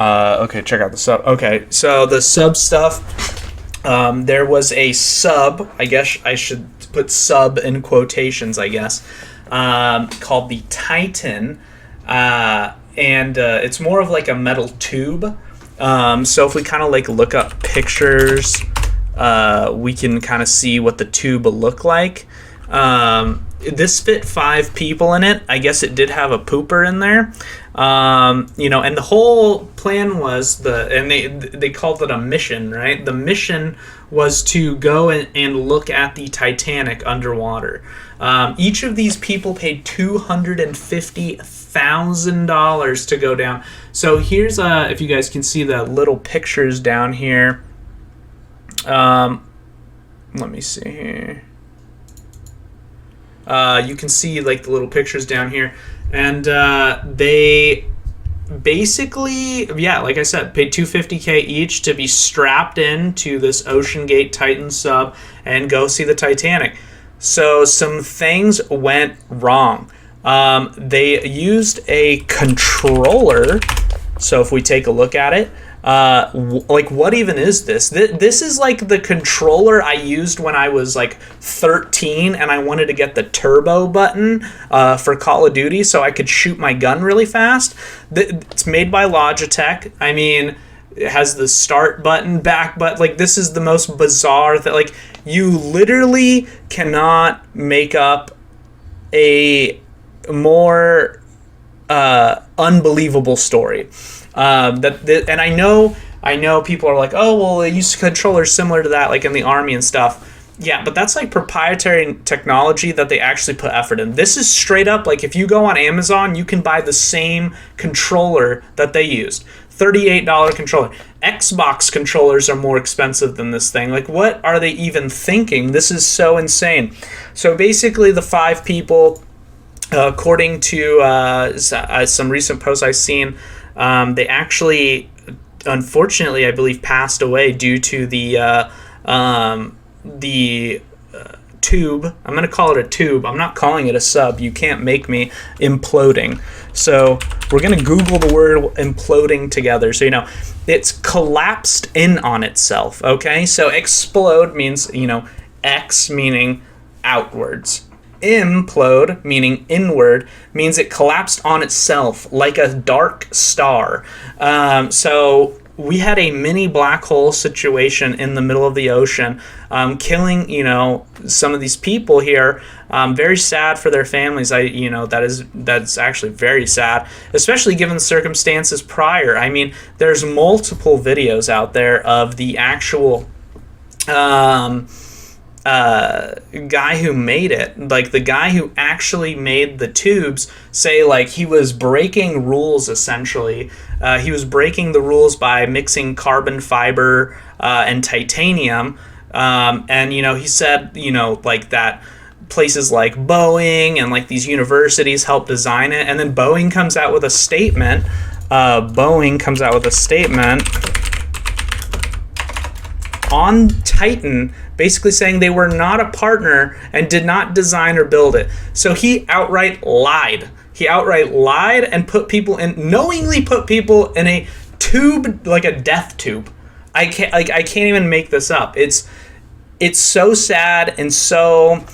Okay, check out the sub. Okay, so the sub stuff. There was a sub. I guess I should put sub in quotations. I guess called the Titan, and it's more of like a metal tube. So if we kind of like look up pictures, we can kind of see what the tube looked like. This fit 5 people in it. I guess it did have a pooper in there. And the whole plan was they called it a mission, right? The mission was to go and look at the Titanic underwater. Each of these people paid $250,000 to go down. So here's if you guys can see the little pictures down here. Let me see here. You can see like the little pictures down here, and they basically, like I said, paid $250K each to be strapped into this OceanGate Titan sub and go see the Titanic. So some things went wrong. They used a controller. So if we take a look at it, like what even is this? This is like the controller I used when I was like 13 and I wanted to get the turbo button for Call of Duty so I could shoot my gun really fast. It's made by Logitech. I mean, it has the start button, back button. Like, this is the most bizarre thing. Like, you literally cannot make up a more unbelievable story. And I know people are like, oh, well, they use controllers similar to that, like in the Army and stuff. Yeah, but that's like proprietary technology that they actually put effort in. This is straight up, like if you go on Amazon, you can buy the same controller that they used. $38 controller. Xbox controllers are more expensive than this thing. Like, what are they even thinking? This is so insane. So basically the 5 people, according to some recent posts I've seen, they actually, unfortunately, I believe, passed away due to the tube. I'm going to call it a tube. I'm not calling it a sub. You can't make me imploding. So we're going to Google the word imploding together. So, it's collapsed in on itself. Okay. So explode means, X meaning outwards. Implode, meaning inward, means it collapsed on itself like a dark star. So we had a mini black hole situation in the middle of the ocean, killing, some of these people here. Very sad for their families. That's actually very sad, especially given the circumstances prior. I mean, there's multiple videos out there of the actual guy who made it, like the guy who actually made the tubes, say like he was breaking rules essentially. He was breaking the rules by mixing carbon fiber and titanium, and he said like that places like Boeing and like these universities helped design it, and then Boeing comes out with a statement. On Titan, basically saying they were not a partner and did not design or build it. So he outright lied. And knowingly put people in a tube, like a death tube. I can't even make this up. It's so sad and so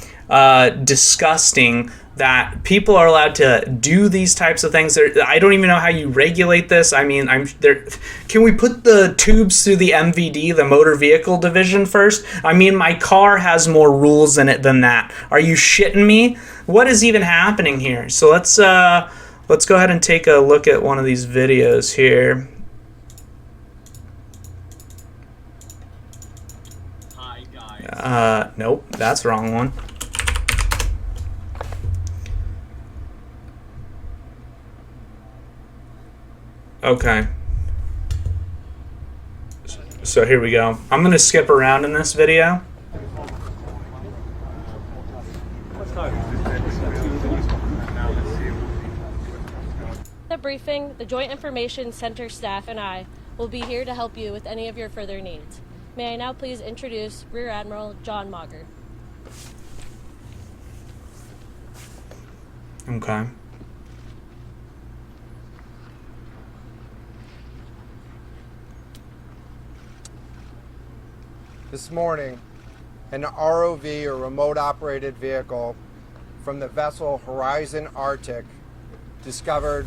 disgusting that people are allowed to do these types of things. I don't even know how you regulate this. I mean, can we put the tubes through the MVD, the motor vehicle division, first? I mean, my car has more rules in it than that. Are you shitting me? What is even happening here? So let's go ahead and take a look at one of these videos here. Hi guys. Nope, that's the wrong one. Okay. So here we go. I'm going to skip around in this video. At briefing, the Joint Information Center staff and I will be here to help you with any of your further needs. May I now please introduce Rear Admiral John Mauger. Okay. This morning, an ROV, or remote operated vehicle, from the vessel Horizon Arctic discovered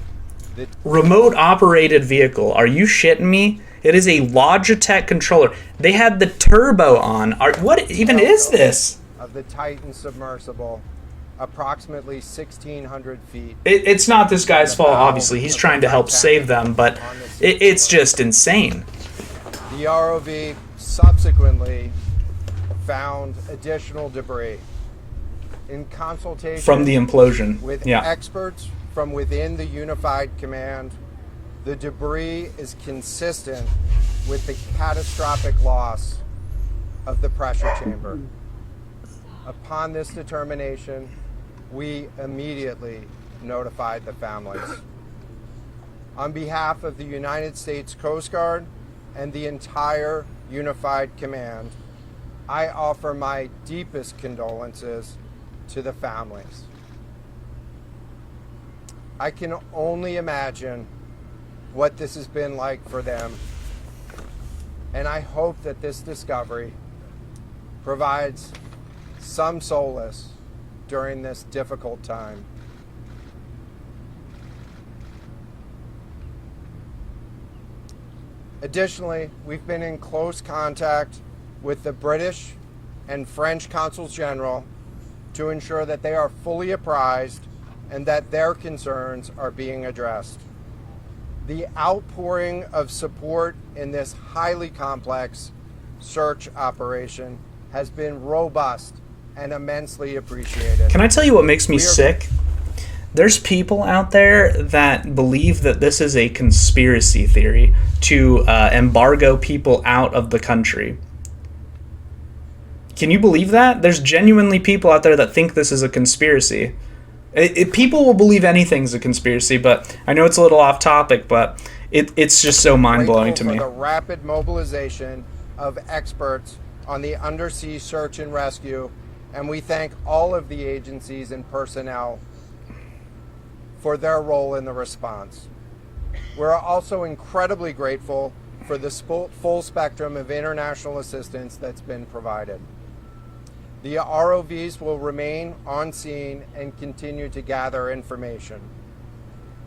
the Remote operated vehicle. Are you shitting me? It is a Logitech controller. They had the turbo on. What even is this? of the Titan submersible, approximately 1,600 feet. It's not this guy's fault, obviously. He's trying to help save them, but it's just insane. The ROV subsequently found additional debris. In consultation From the implosion. with Yeah. experts from within the Unified Command, the debris is consistent with the catastrophic loss of the pressure chamber. Upon this determination, we immediately notified the families. On behalf of the United States Coast Guard and the entire Unified Command, I offer my deepest condolences to the families. I can only imagine what this has been like for them, and I hope that this discovery provides some solace during this difficult time. Additionally, we've been in close contact with the British and French consuls general to ensure that they are fully apprised and that their concerns are being addressed. The outpouring of support in this highly complex search operation has been robust and immensely appreciated. Can I tell you what makes me sick? There's people out there that believe that this is a conspiracy theory to embargo people out of the country. Can you believe that? There's genuinely people out there that think this is a conspiracy. People will believe anything's a conspiracy, but I know it's a little off topic, but it's just so mind-blowing to me. For the rapid mobilization of experts on the undersea search and rescue, and we thank all of the agencies and personnel for their role in the response. We're also incredibly grateful for the full spectrum of international assistance that's been provided. The ROVs will remain on scene and continue to gather information.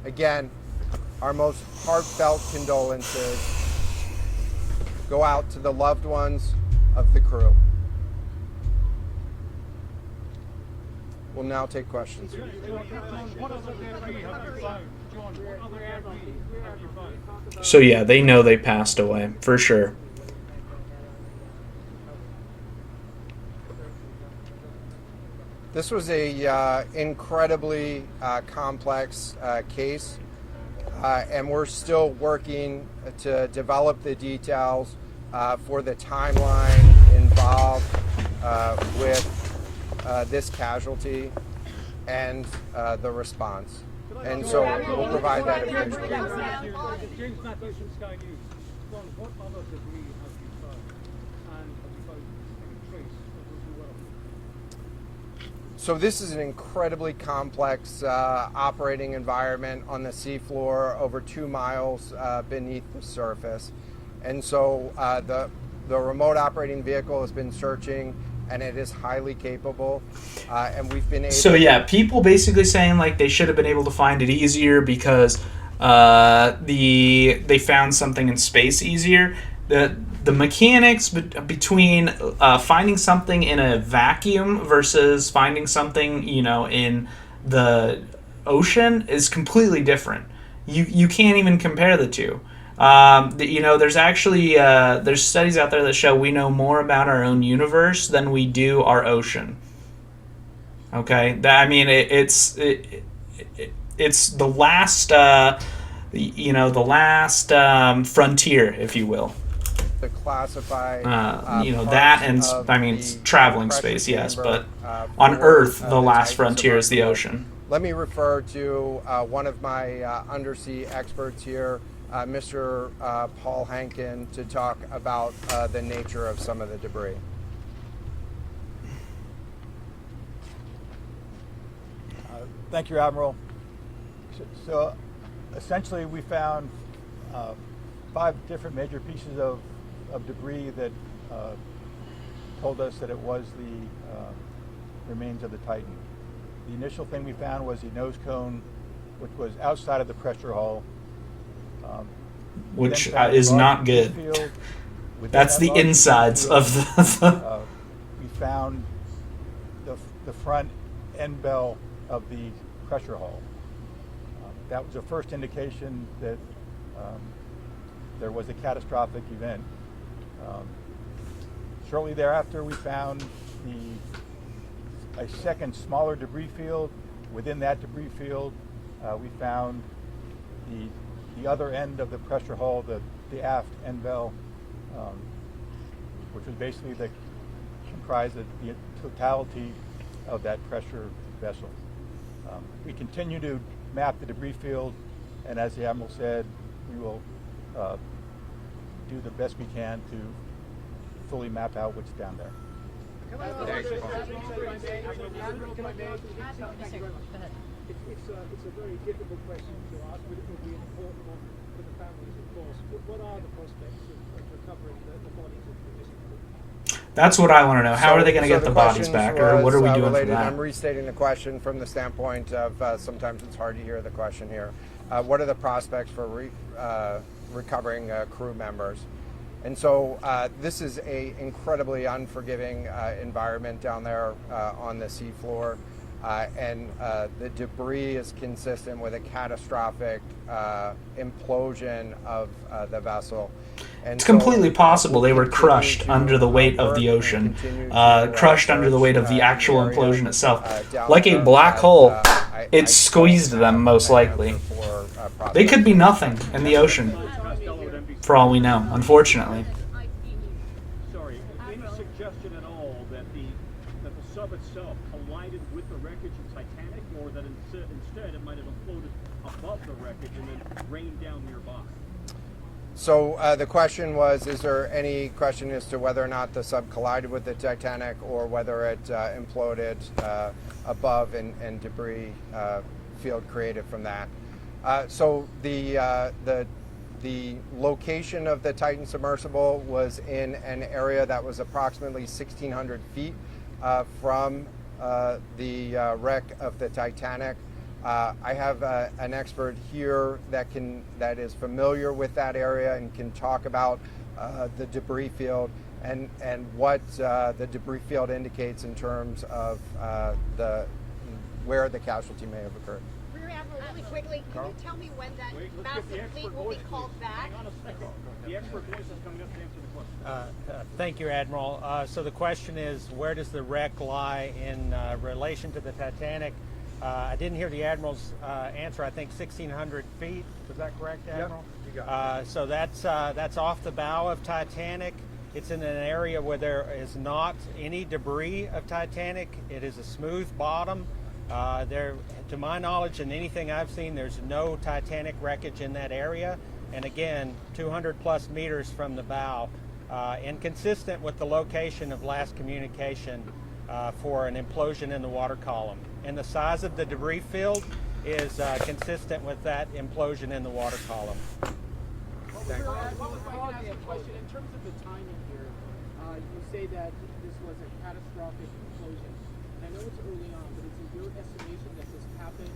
Again, our most heartfelt condolences go out to the loved ones of the crew. We'll now take questions. What other debris have you found? John, what other debris have you found? So yeah, they know they passed away, for sure. This was a incredibly complex case, and we're still working to develop the details for the timeline involved with this casualty and the response. And so we'll provide that eventually. James Matthews from Sky News. John, what other debris have you found? And have you found any trace of those who were? So this is an incredibly complex operating environment on the seafloor, over 2 miles beneath the surface. And so the remote operating vehicle has been searching, and it is highly capable, and we've been able. So yeah, people basically saying like they should have been able to find it easier because they found something in space easier. The mechanics between finding something in a vacuum versus finding something in the ocean is completely different. You can't even compare the two. There's actually there's studies out there that show we know more about our own universe than we do our ocean. Okay, it's the last frontier, if you will. To classify, that and traveling space, yes, but on Earth, the last frontier is the ocean. Let me refer to one of my undersea experts here, Mr. Paul Hankin, to talk about the nature of some of the debris. Thank you, Admiral. So essentially, we found 5 different major pieces of debris that told us that it was the remains of the Titan. The initial thing we found was the nose cone, which was outside of the pressure hull. We Which then found is a large not debris good. field. Within That's that the large debris insides field, of the. we found the front end bell of the pressure hull. That was the first indication that there was a catastrophic event. Shortly thereafter, we found a second smaller debris field. Within that debris field, we found the other end of the pressure hull, the aft end bell, which was basically comprised of the totality of that pressure vessel. We continue to map the debris field, and as the Admiral said, we will do the best we can to fully map out what's down there. It's a very difficult question to ask, but it will be an important one for the families, of course. What are the prospects of recovering the bodies of the missing crew? That's what I want to know. How are they going to get the bodies questions back, or what are we was, doing for related, that? I'm restating the question from the standpoint of sometimes it's hard to hear the question here. What are the prospects for recovering crew members? And so this is a incredibly unforgiving environment down there on the seafloor. And the debris is consistent with a catastrophic implosion of the vessel. And It's completely possible they we'll were crushed continue to under the weight of work the and ocean, continue to, crushed under the search, weight of the in actual area, implosion itself. down Like a there, black but, hole, I it don't squeezed have them most an likely. answer for, They could be prospects. nothing in the ocean, for all we know, unfortunately. Sorry, any suggestion at all that the sub itself collided with the wreckage of Titanic, or that instead it might have floated above the wreckage and then rained down nearby? So the question was, is there any question as to whether or not the sub collided with the Titanic or whether it imploded above and debris field created from that? So the location of the Titan submersible was in an area that was approximately 1,600 feet from the wreck of the Titanic. I have an expert here that is familiar with that area and can talk about the debris field and what the debris field indicates in terms of where the casualty may have occurred. Rear Admiral, really quickly, can you tell me when that massive fleet will be called back? Hang on a second. The expert voice is coming up to answer the question. Thank you, Admiral. So the question is, where does the wreck lie in relation to the Titanic? I didn't hear the Admiral's answer. I think 1,600 feet. Was that correct, Admiral? Yep, you got it. So that's off the bow of Titanic. It's in an area where there is not any debris of Titanic. It is a smooth bottom. To my knowledge and anything I've seen, there's no Titanic wreckage in that area. And again, 200 plus meters from the bow, and consistent with the location of last communication for an implosion in the water column. And the size of the debris field is consistent with that implosion in the water column. Thanks. Well, if I can ask a question, in terms of the timing here, you say that this was a catastrophic implosion. And I know it's early on, but is it your estimation that this happened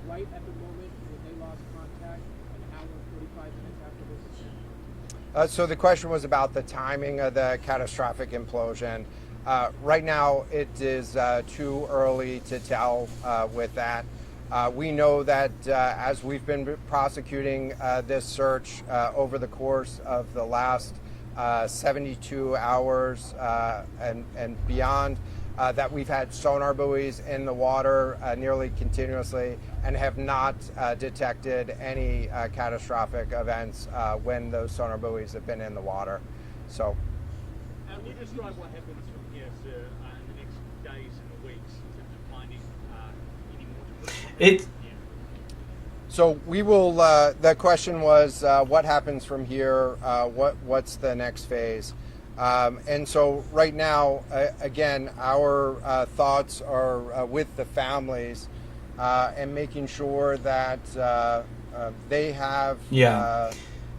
right at the moment when they lost contact, an hour and 45 minutes after this? So the question was about the timing of the catastrophic implosion. Right now, it is too early to tell with that. We know that as we've been prosecuting this search over the course of the last 72 hours and beyond, that we've had sonar buoys in the water nearly continuously and have not detected any catastrophic events when those sonar buoys have been in the water. So. And we describe what happens from here, sir, in the next days and weeks in terms of finding any more debris. So we will. The question was, what happens from here? What's the next phase? And so right now, again, our thoughts are with the families and making sure that they have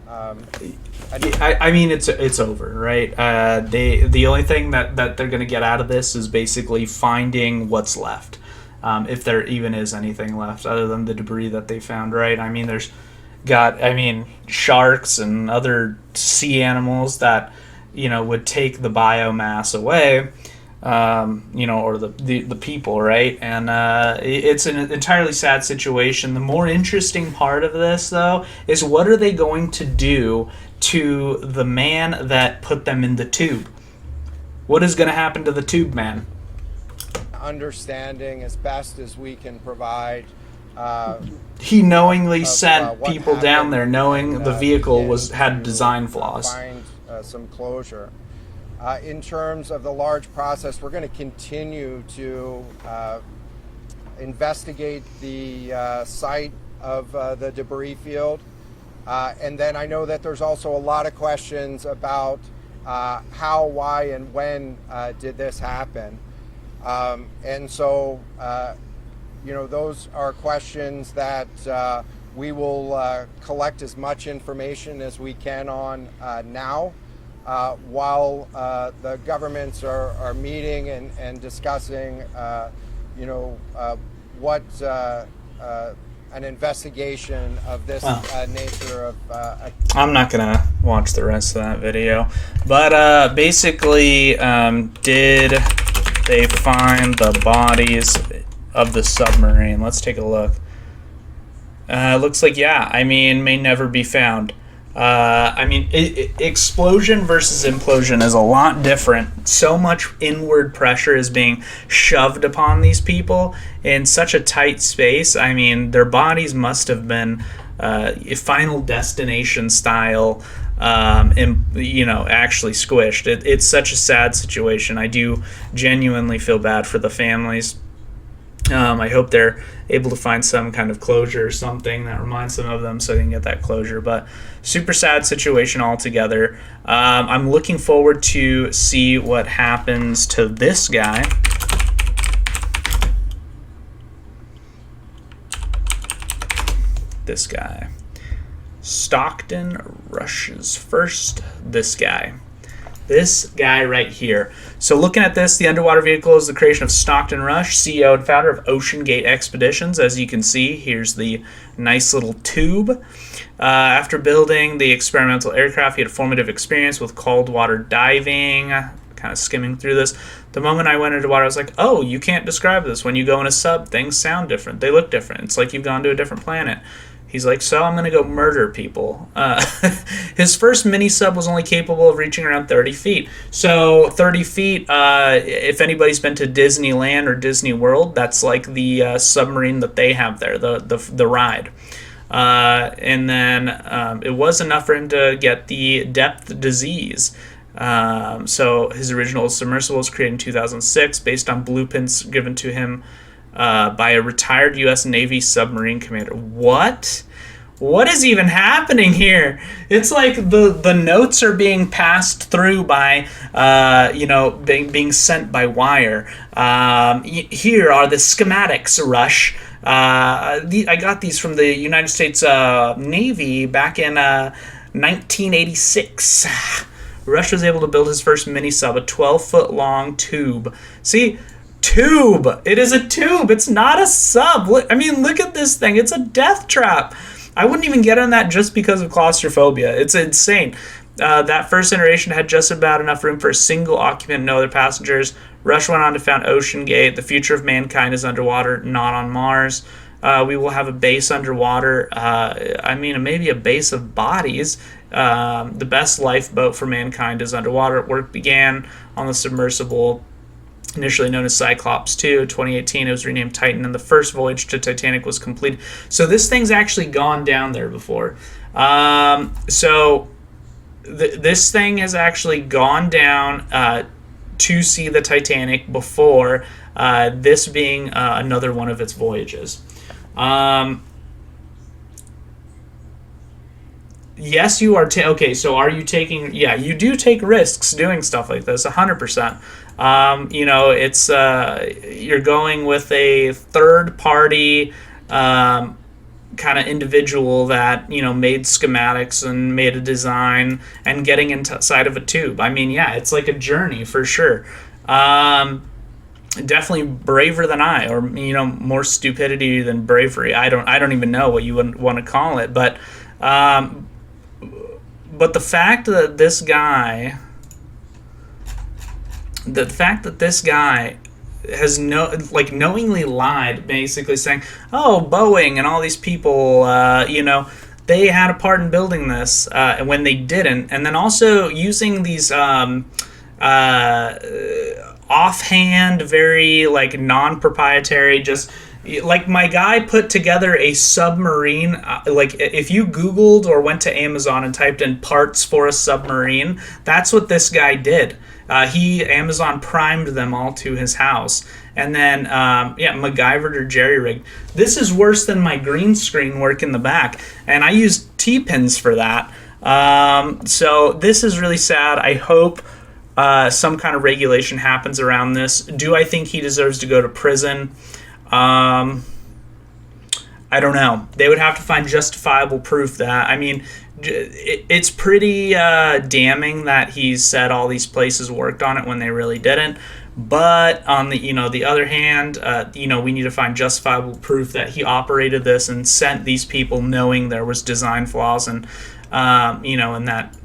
I mean, it's over, right? The only thing that they're going to get out of this is basically finding what's left, if there even is anything left other than the debris that they found, right? I mean, sharks and other sea animals that would take the biomass away, or the people, right? And it's an entirely sad situation. The more interesting part of this, though, is what are they going to do to the man that put them in the tube? What is going to happen to the tube man? Understanding as best as we can provide. He knowingly of, sent what people down happened there knowing and, the vehicle begin had to, design flaws. Find some closure. In terms of the large process, we're going to continue to investigate the site of the debris field. And then I know that there's also a lot of questions about how, why, and when did this happen. And so, those are questions that we will collect as much information as we can on now, while the governments are meeting and discussing, what an investigation of this nature of... I'm not going to watch the rest of that video. But basically, did they find the bodies of the submarine? Let's take a look. Looks like, yeah. I mean, may never be found. Explosion versus implosion is a lot different. So much inward pressure is being shoved upon these people in such a tight space. I mean, their bodies must have been Final Destination style, actually squished. It's such a sad situation. I do genuinely feel bad for the families. I hope they're able to find some kind of closure or something that reminds them of them so they can get that closure. But super sad situation altogether. I'm looking forward to see what happens to this guy. This guy. Stockton rushes first. This guy. This guy right here. So looking at this, the underwater vehicle is the creation of Stockton Rush, CEO and founder of OceanGate Expeditions. As you can see, here's the nice little tube. After building the experimental aircraft, he had a formative experience with cold water diving. Kind of skimming through this. The moment I went into water, I was like, oh, you can't describe this. When you go in a sub, things sound different. They look different. It's like you've gone to a different planet. He's like, so I'm going to go murder people. His first mini-sub was only capable of reaching around 30 feet. So 30 feet, if anybody's been to Disneyland or Disney World, that's like the submarine that they have there, the ride. And then it was enough for him to get the depth disease. So his original submersible was created in 2006 based on blueprints given to him by a retired U.S. Navy submarine commander. What? What is even happening here? It's like the notes are being passed through by, being sent by wire. Here are the schematics, Rush. I got these from the United States Navy back in 1986. Rush was able to build his first mini-sub, a 12-foot long tube. See? Tube. It is a tube. It's not a sub. Look at this thing. It's a death trap. I wouldn't even get on that just because of claustrophobia. It's insane. That first iteration had just about enough room for a single occupant and no other passengers. Rush went on to found OceanGate. The future of mankind is underwater, not on Mars. We will have a base underwater. Maybe a base of bodies. The best lifeboat for mankind is underwater. Work began on the submersible, initially known as Cyclops 2, 2018. It was renamed Titan, and the first voyage to Titanic was completed. So this thing's actually gone down there before. This thing has actually gone down to see the Titanic before, this being another one of its voyages. Yes, you are. Okay, so are you taking? Yeah, you do take risks doing stuff like this, 100%. It's you're going with a third-party kind of individual that, you know, made schematics and made a design and getting inside of a tube. I mean, yeah, it's like a journey for sure. Definitely braver than I, or, you know, more stupidity than bravery. I don't even know what you would want to call it, but the fact that this guy has knowingly lied, basically saying, oh, Boeing and all these people, you know, they had a part in building this when they didn't, and then also using these offhand, very like non-proprietary, just like my guy put together a submarine. Like if you Googled or went to Amazon and typed in parts for a submarine, that's what this guy did. Amazon primed them all to his house, and then MacGyvered or jerry-rigged. This is worse than my green screen work in the back, and I used T-pins for that. So this is really sad. I hope some kind of regulation happens around this. Do I think he deserves to go to prison? I don't know. They would have to find justifiable proof that, I mean, it's pretty damning that he's said all these places worked on it when they really didn't. But on the other hand, we need to find justifiable proof that he operated this and sent these people knowing there was design flaws, and and that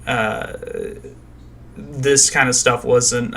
this kind of stuff wasn't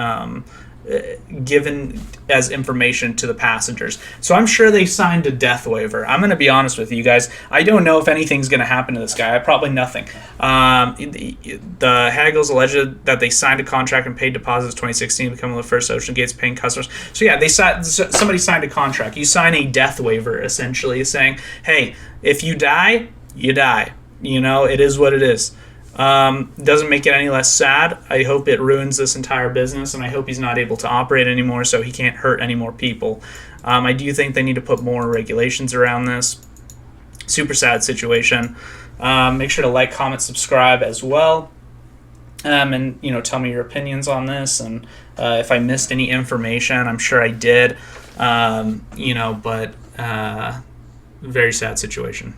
given as information to the passengers. So I'm sure they signed a death waiver. I'm going to be honest with you guys. I don't know if anything's going to happen to this guy. Probably nothing. The Haggles alleged that they signed a contract and paid deposits in 2016 to become one of the first Ocean Gate's paying customers. So yeah, somebody signed a contract. You sign a death waiver, essentially saying, hey, if you die, you die. You know, it is what it is. Doesn't make it any less sad. I hope it ruins this entire business, and I hope he's not able to operate anymore so he can't hurt any more people. I do think they need to put more regulations around this. Super sad situation. Make sure to like, comment, subscribe as well. And, tell me your opinions on this, and if I missed any information, I'm sure I did. But very sad situation.